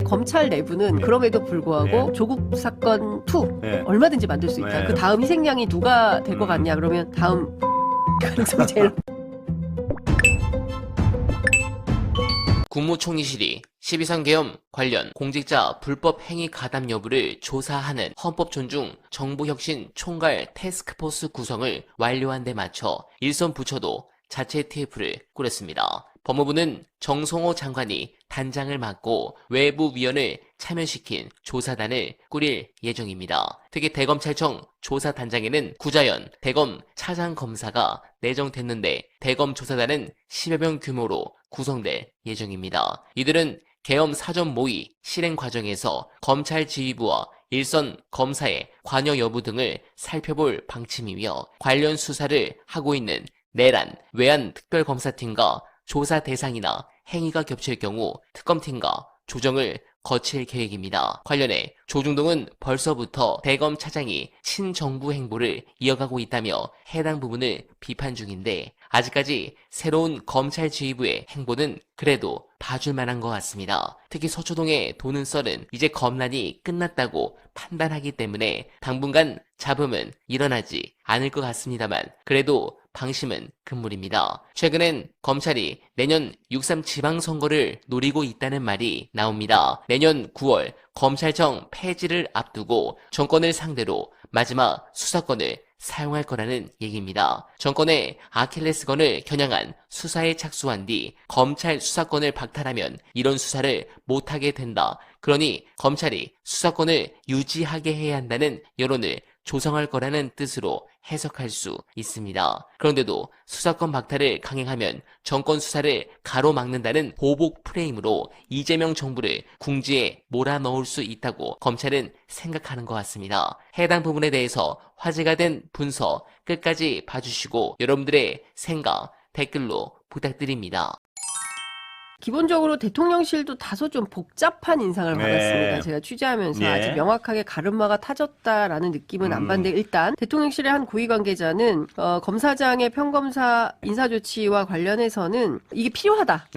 검찰 내부는 그럼에도 불구하고 조국 사건 2 얼마든지 만들 수 있다. 그 다음 희생양이 누가 될 것 같냐 그러면 다음 가능성이 제일 국무총리실이 12.3 계엄 관련 공직자 불법 행위 가담 여부를 조사하는 헌법 존중 정부혁신 총괄 태스크포스 구성을 완료한 데 맞춰 일선 부처도 자체 TF를 꾸렸습니다. 법무부는 정성호 장관이 단장을 맡고 외부위원을 참여시킨 조사단을 꾸릴 예정입니다. 특히 대검찰청 조사단장에는 구자연 대검 차장검사가 내정됐는데 대검 조사단은 10여 명 규모로 구성될 예정입니다. 이들은 계엄 사전 모의 실행 과정에서 검찰 지휘부와 일선 검사의 관여 여부 등을 살펴볼 방침이며 관련 수사를 하고 있는 내란, 외환 특별검사팀과 조사 대상이나 행위가 겹칠 경우 특검팀과 조정을 거칠 계획입니다. 관련해 조중동은 벌써부터 대검 차장이 친정부 행보를 이어가고 있다며 해당 부분을 비판 중인데 아직까지 새로운 검찰 지휘부의 행보는 그래도 봐줄 만한 것 같습니다. 특히 서초동의 도는 썰은 이제 검란이 끝났다고 판단하기 때문에 당분간 잡음은 일어나지 않을 것 같습니다만 그래도 방심은 금물입니다. 최근엔 검찰이 내년 6.3 지방선거를 노리고 있다는 말이 나옵니다. 내년 9월 검찰청 폐지를 앞두고 정권을 상대로 마지막 수사권을 사용할 거라는 얘기입니다. 정권의 아킬레스건을 겨냥한 수사에 착수한 뒤 검찰 수사권을 박탈하면 이런 수사를 못하게 된다. 그러니 검찰이 수사권을 유지하게 해야 한다는 여론을 조성할 거라는 뜻으로 해석할 수 있습니다. 그런데도 수사권 박탈을 강행하면 정권 수사를 가로막는다는 보복 프레임으로 이재명 정부를 궁지에 몰아넣을 수 있다고 검찰은 생각하는 것 같습니다. 해당 부분에 대해서 화제가 된 분석 끝까지 봐주시고 여러분들의 생각 댓글로 부탁드립니다. 기본적으로 대통령실도 다소 좀 복잡한 인상을 받았습니다. 제가 취재하면서 아직 명확하게 가르마가 타졌다라는 느낌은 안 받는데 일단 대통령실의 한 고위 관계자는 검사장의 평검사 인사조치와 관련해서는 이게 필요하다.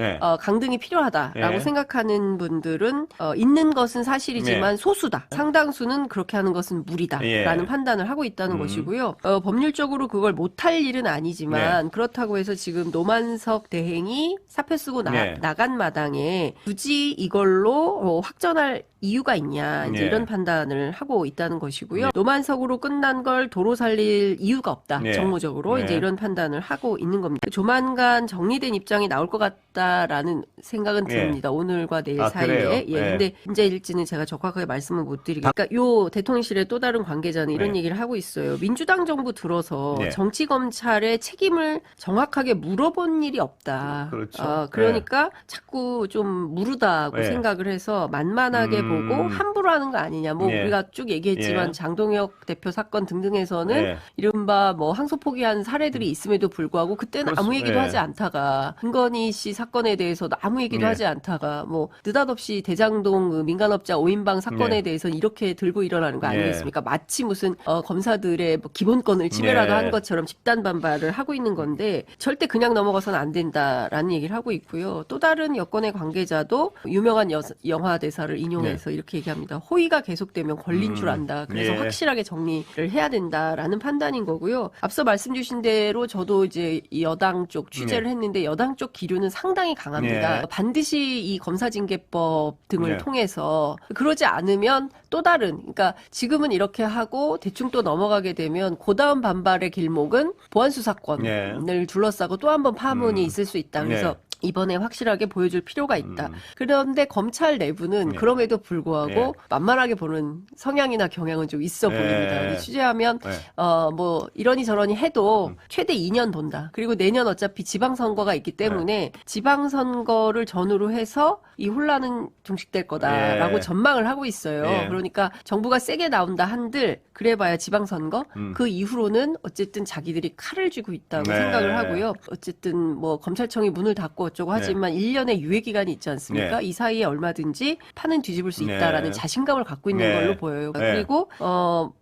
강등이 필요하다라고 생각하는 분들은 있는 것은 사실이지만 소수다. 상당수는 그렇게 하는 것은 무리다라는 판단을 하고 있다는 것이고요. 법률적으로 그걸 못할 일은 아니지만 그렇다고 해서 지금 노만석 대행이 사표 쓰고 나간 마당에 굳이 이걸로 확전할 이유가 있냐 이제 이런 판단을 하고 있다는 것이고요. 노만석으로 끝난 걸 도로 살릴 이유가 없다. 정무적으로 이제 이런 판단을 하고 있는 겁니다. 조만간 정리된 입장이 나올 것 같다라는 생각은 듭니다. 오늘과 내일 사이에. 근데 언제일지는 제가 정확하게 말씀을 못 드리겠습니다. 그러니까 요 대통령실의 또 다른 관계자는 이런 얘기를 하고 있어요. 민주당 정부 들어서 정치 검찰의 책임을 정확하게 물어본 일이 없다. 그렇죠. 그러니까 자꾸 좀 무르다고 생각을 해서 만만하게 보고 함부로 하는 거 아니냐. 뭐 우리가 쭉 얘기했지만 장동혁 대표 사건 등등에서는 이른바 뭐 항소 포기한 사례들이 있음에도 불구하고 그때는 아무 얘기도 하지 않다가 김건희 씨 사건에 대해서도 아무 얘기도 하지 않다가 뭐 느닷없이 대장동 그 민간업자 5인방 사건에 대해서는 이렇게 들고 일어나는 거 아니겠습니까? 마치 무슨 검사들의 뭐 기본권을 침해라도 한 것처럼 집단 반발을 하고 있는 건데 절대 그냥 넘어가서는 안 된다라는 얘기를 하고 있고요. 또 다른 여권의 관계자도 유명한 영화 대사를 인용해서 이렇게 얘기합니다. 호의가 계속되면 걸린 줄 안다. 그래서 확실하게 정리를 해야 된다라는 판단인 거고요. 앞서 말씀 주신 대로 저도 이제 여당 쪽 취재를 했는데 여당 쪽 기류는 상당히 강합니다. 반드시 이 검사징계법 등을 통해서 그러지 않으면 또 다른 그러니까 지금은 이렇게 하고 대충 또 넘어가게 되면 그다음 반발의 길목은 보안수사권을 둘러싸고 또 한 번 파문이 있을 수 있다. 그래서 이번에 확실하게 보여줄 필요가 있다. 그런데 검찰 내부는 그럼에도 불구하고 만만하게 보는 성향이나 경향은 좀 있어 보입니다. 취재하면 뭐 이러니 저러니 해도 최대 2년 돈다. 그리고 내년 어차피 지방선거가 있기 때문에 지방선거를 전후로 해서 이 혼란은 종식될 거다라고 전망을 하고 있어요. 그러니까 정부가 세게 나온다 한들 그래봐야 지방선거 그 이후로는 어쨌든 자기들이 칼을 쥐고 있다고 생각을 하고요. 어쨌든 뭐 검찰청이 문을 닫고 어쩌고 하지만 1년의 유예 기간이 있지 않습니까? 이 사이에 얼마든지 판은 뒤집을 수 있다라는 자신감을 갖고 있는 걸로 보여요. 그리고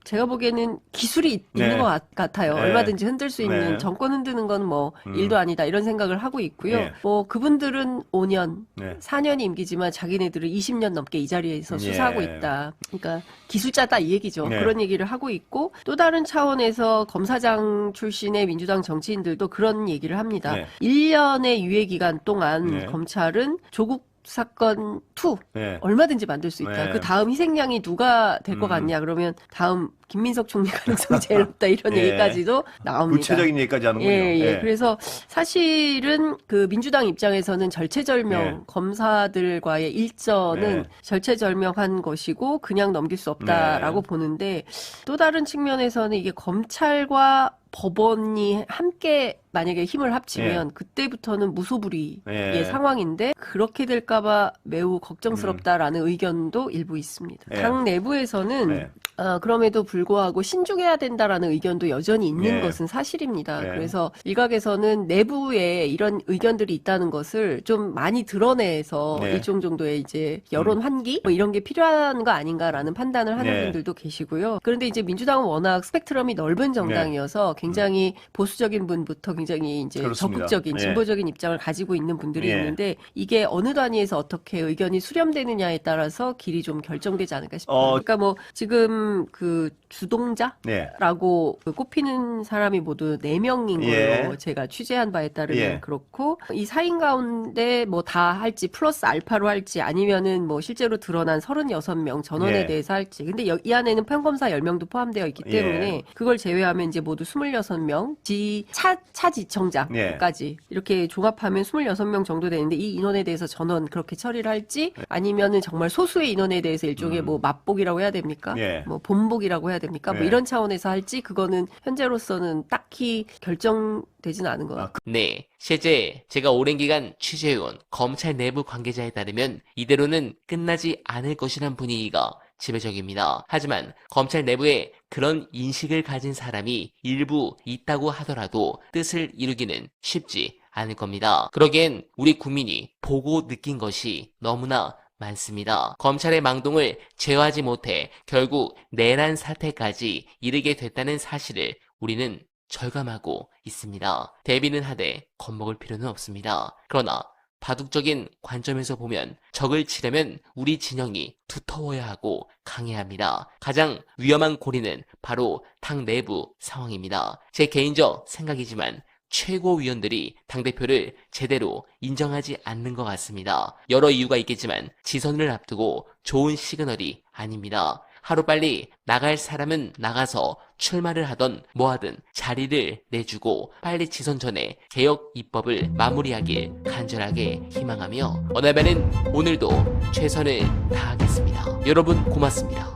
제가 보기에는 기술이 있는 것 같아요. 얼마든지 흔들 수 있는 정권 흔드는 건 뭐 일도 아니다 이런 생각을 하고 있고요. 뭐 그분들은 5년, 4년이 임기지만 자기네들은 20년 넘게 이 자리에서 수사하고 있다. 그러니까 기술자다 이 얘기죠. 그런 얘기를 하고 있고 또 다른 차원에서 검사장 출신의 민주당 정치인들도 그런 얘기를 합니다. 1년의 유예 기간 동안 검찰은 조국 사건 2 얼마든지 만들 수 있다. 그 다음 희생양이 누가 될 것 같냐 그러면 다음 김민석 총리 가능성이 제일 높다 이런 얘기까지도 나옵니다. 구체적인 얘기까지 하는군요. 그래서 사실은 그 민주당 입장에서는 절체절명 검사들과의 일전은 절체절명한 것이고 그냥 넘길 수 없다라고 보는데 또 다른 측면에서는 이게 검찰과 법원이 함께 만약에 힘을 합치면 그때부터는 무소불위의 상황인데 그렇게 될까봐 매우 걱정스럽다라는 의견도 일부 있습니다. 당 내부에서는 그럼에도 불구하고 신중해야 된다라는 의견도 여전히 있는 것은 사실입니다. 그래서 일각에서는 내부에 이런 의견들이 있다는 것을 좀 많이 드러내서 일종 정도의 이제 여론 환기 뭐 이런 게 필요한 거 아닌가라는 판단을 하는 분들도 계시고요. 그런데 이제 민주당은 워낙 스펙트럼이 넓은 정당이어서 굉장히 보수적인 분부터 굉장히 이제 그렇습니다. 적극적인 진보적인 입장을 가지고 있는 분들이 있는데 이게 어느 단위에서 어떻게 의견이 수렴되느냐에 따라서 길이 좀 결정되지 않을까 싶어요. 그러니까 뭐 지금 그 주동자라고 그 꼽히는 사람이 모두 4명인 걸로 제가 취재한 바에 따르면 그렇고 이 4인 가운데 뭐 다 할지 플러스 알파로 할지 아니면은 뭐 실제로 드러난 36명 전원에 대해서 할지 근데 이 안에는 평검사 10명도 포함되어 있기 때문에 그걸 제외하면 이제 모두 26명 차지청장까지 이렇게 종합하면 26명 정도 되는데 이 인원에 대해서 전원 그렇게 처리를 할지 아니면은 정말 소수의 인원에 대해서 일종의 뭐 맛복이라고 해야 됩니까? 뭐 본복이라고 해야 됩니까? 뭐 이런 차원에서 할지 그거는 현재로서는 딱히 결정되지는 않은 것 같아요. 네, 실제 제가 오랜 기간 취재해온 검찰 내부 관계자에 따르면 이대로는 끝나지 않을 것이란 분위기가 지배적입니다. 하지만 검찰 내부에 그런 인식을 가진 사람이 일부 있다고 하더라도 뜻을 이루기는 쉽지 않을 겁니다. 그러기엔 우리 국민이 보고 느낀 것이 너무나 많습니다. 검찰의 망동을 제어하지 못해 결국 내란 사태까지 이르게 됐다는 사실을 우리는 절감하고 있습니다. 대비는 하되 겁먹을 필요는 없습니다. 그러나 바둑적인 관점에서 보면 적을 치려면 우리 진영이 두터워야 하고 강해야 합니다. 가장 위험한 고리는 바로 당 내부 상황입니다. 제 개인적 생각이지만 최고위원들이 당대표를 제대로 인정하지 않는 것 같습니다. 여러 이유가 있겠지만 지선을 앞두고 좋은 시그널이 아닙니다. 하루빨리 나갈 사람은 나가서 출마를 하던 뭐하든 자리를 내주고 빨리 지선 전에 개혁 입법을 마무리하길 간절하게 희망하며 어날바는 오늘도 최선을 다하겠습니다. 여러분 고맙습니다.